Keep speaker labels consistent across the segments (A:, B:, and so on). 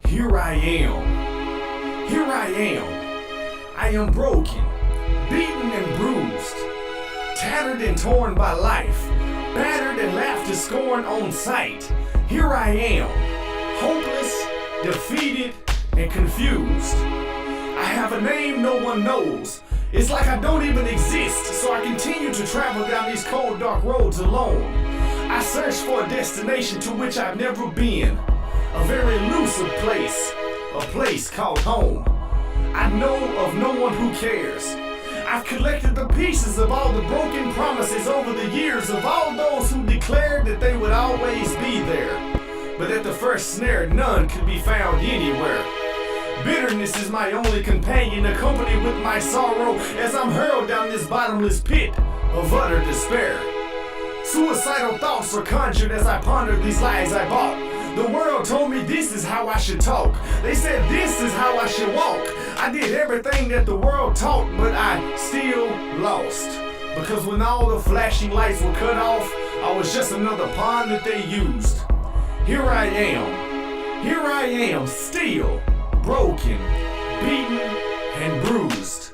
A: Here I am. Here I am. I am broken, beaten and bruised, tattered and torn by life, battered and laughed to scorn on sight. Here I am, hopeless, defeated, and confused. I have a name no one knows. It's like I don't even exist, so I continue to travel down these cold, dark roads alone. I search for a destination to which I've never been, a very elusive place, a place called home. I know of no one who cares. I've collected the pieces of all the broken promises over the years of all those who declared that they would always be there, but at the first snare none could be found anywhere. Bitterness is my only companion, accompanied with my sorrow as I'm hurled down this bottomless pit of utter despair. Suicidal thoughts are conjured as I ponder these lies I bought. The world told me this is how I should talk. They said this is how I should walk. I did everything that the world taught, but I still lost. Because when all the flashing lights were cut off, I was just another pawn that they used. Here I am, still broken, beaten, and bruised.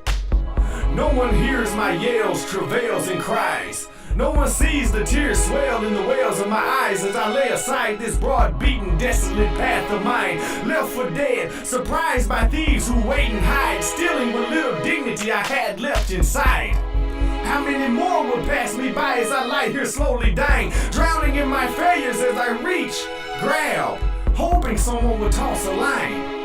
A: No one hears my yells, travails, and cries. No one sees the tears swell in the wells of my eyes as I lay aside this broad, beaten, desolate path of mine, left for dead, surprised by thieves who wait and hide, stealing what little dignity I had left inside. How many more will pass me by as I lie here slowly dying, drowning in my failures as I reach, grab, hoping someone will toss a line.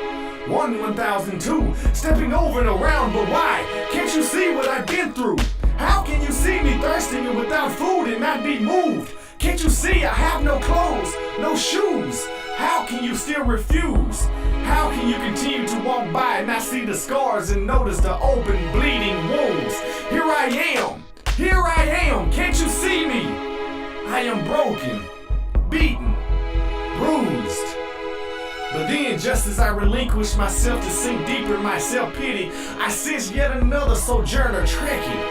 A: 1,002, stepping over and around, but why? Can't you see what I've been through? How can you see me thirsting and without food and not be moved? Can't you see I have no clothes, no shoes? How can you still refuse? How can you continue to walk by and not see the scars and notice the open, bleeding wounds? Here I am, can't you see me? I am broken, beaten, bruised. But then, just as I relinquish myself to sink deeper in my self-pity, I sense yet another sojourner trekking,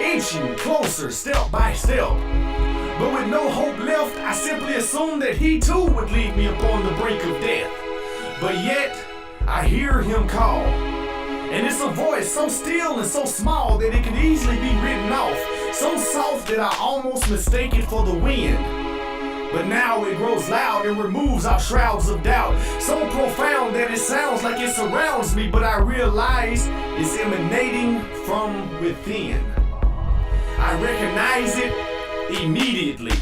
A: inching closer step by step. But with no hope left, I simply assumed that he too would leave me upon the brink of death. But yet, I hear him call. And it's a voice so still and so small that it could easily be written off, so soft that I almost mistake it for the wind. But now it grows loud and removes our shrouds of doubt, so profound that it sounds like it surrounds me, but I realize it's emanating from within. I recognize it immediately.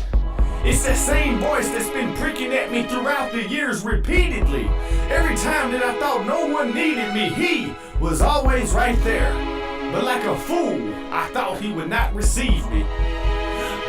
A: It's that same voice that's been pricking at me throughout the years repeatedly. Every time that I thought no one needed me, he was always right there. But like a fool, I thought he would not receive me.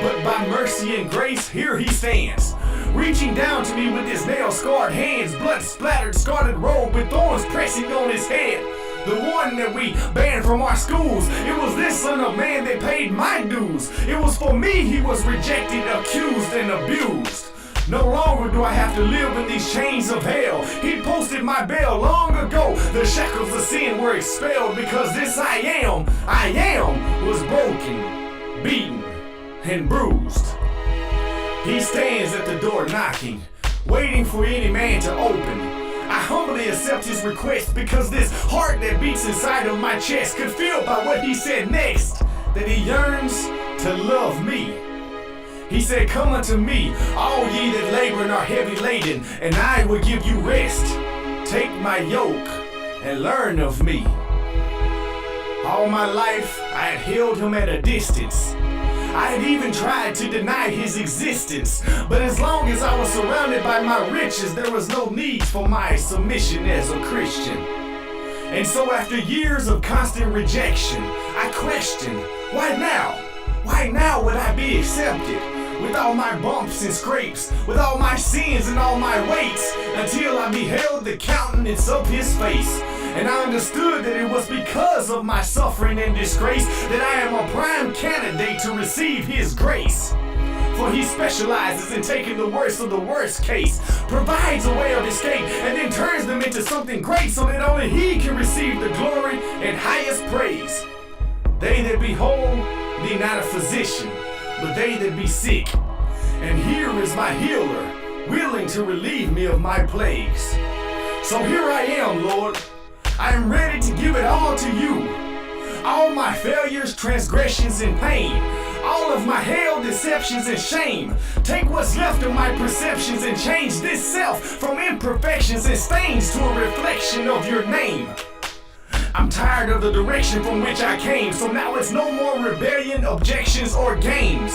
A: But by mercy and grace, here he stands, reaching down to me with his nail-scarred hands, blood-splattered, scarlet robe with thorns pressing on his head. The one that we banned from our schools. It was this son of man that paid my dues. It was for me he was rejected, accused, and abused. No longer do I have to live in these chains of hell. He posted my bail long ago. The shackles of sin were expelled because this I am, was broken, beaten, and bruised. He stands at the door knocking, waiting for any man to open. I humbly accept his request because this heart that beats inside of my chest could feel by what he said next, that he yearns to love me. He said, "Come unto me, all ye that labor and are heavy laden, and I will give you rest. Take my yoke and learn of me." All my life I had held him at a distance. I had even tried to deny his existence, but as long as I was surrounded by my riches, there was no need for my submission as a Christian. And so after years of constant rejection, I questioned, why now? Why now would I be accepted? With all my bumps and scrapes, with all my sins and all my weights, until I beheld the countenance of his face. And I understood that it was because of my suffering and disgrace that I am a prime candidate to receive his grace. For he specializes in taking the worst of the worst case, provides a way of escape, and then turns them into something great so that only he can receive the glory and highest praise. They that be whole need not a physician, but they that be sick. And here is my healer, willing to relieve me of my plagues. So here I am, Lord. I am ready to give it all to you. All my failures, transgressions, and pain. All of my hell, deceptions, and shame. Take what's left of my perceptions and change this self from imperfections and stains to a reflection of your name. I'm tired of the direction from which I came, so now it's no more rebellion, objections, or games.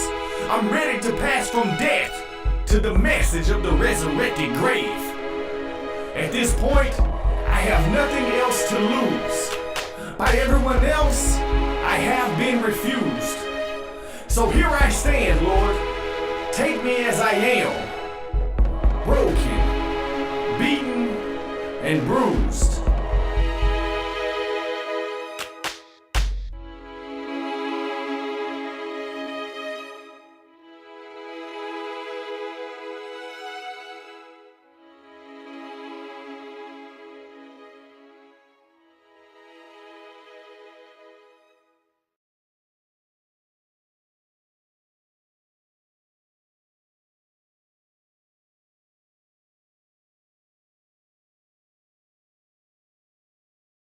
A: I'm ready to pass from death to the message of the resurrected grave. At this point, I have nothing else to lose. By everyone else, I have been refused. So here I stand, Lord. Take me as I am, broken, beaten, and bruised.